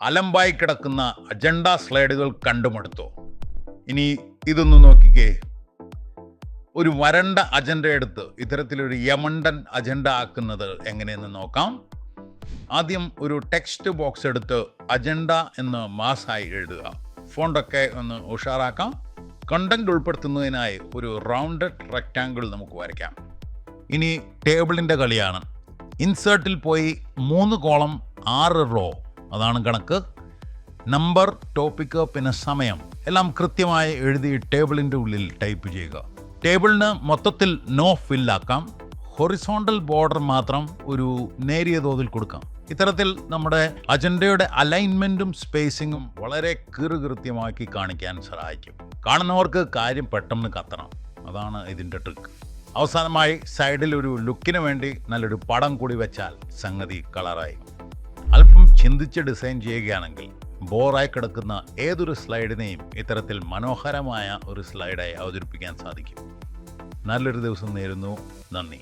അലമ്പായി കിടക്കുന്ന അജണ്ട സ്ലൈഡുകൾ കണ്ടുമടുത്തോ? ഇനി ഇതൊന്ന് നോക്കിക്കേ. ഒരു വരണ്ട അജണ്ട എടുത്ത് ഇത്തരത്തിലൊരു യമണ്ടൻ അജണ്ട ആക്കുന്നത് എങ്ങനെയെന്ന് നോക്കാം. ആദ്യം ഒരു ടെക്സ്റ്റ് ബോക്സ് എടുത്ത് അജണ്ട എന്ന് മാസായി എഴുതുക. ഫോണ്ടൊക്കെ ഒന്ന് ഉഷാറാക്കാം. കണ്ടന്റ് ഉൾപ്പെടുത്തുന്നതിനായി ഒരു റൗണ്ടഡ് റെക്റ്റാങ്കിൾ നമുക്ക് വരയ്ക്കാം. ഇനി ടേബിളിൻ്റെ കളിയാണ്. ഇൻസേർട്ടിൽ പോയി 3 കോളം 6 റോ, അതാണ് കണക്ക്. നമ്പർ, ടോപ്പിക്ക്, പിന്നെ സമയം എല്ലാം കൃത്യമായി എഴുതി ടേബിളിൻ്റെ ഉള്ളിൽ ടൈപ്പ് ചെയ്യുക. ടേബിളിന് മൊത്തത്തിൽ നോ ഫില്ലാക്കാം. ഹൊറിസോണ്ടൽ ബോർഡർ മാത്രം ഒരു നേരിയ തോതിൽ കൊടുക്കാം. ഇത്തരത്തിൽ നമ്മുടെ അജണ്ടയുടെ അലൈൻമെൻറ്റും സ്പേസിങ്ങും വളരെ കൃത്യമാക്കി കാണിക്കാൻ സഹായിക്കും. കാണുന്നവർക്ക് കാര്യം പെട്ടെന്ന് കത്തണം. അതാണ് ഇതിൻ്റെ ട്രിക്ക്. അവസാനമായി സൈഡിൽ ഒരു ലുക്കിന് വേണ്ടി നല്ലൊരു പടം കൂടി വെച്ചാൽ സംഗതി കളറായി. അല്പം ചിന്തിച്ച് ഡിസൈൻ ചെയ്യുകയാണെങ്കിൽ ബോറായി കിടക്കുന്ന ഏതൊരു സ്ലൈഡിനെയും ഇത്തരത്തിൽ മനോഹരമായ ഒരു സ്ലൈഡായി അവതരിപ്പിക്കാൻ സാധിക്കും. നല്ലൊരു ദിവസം നേരുന്നു. നന്ദി.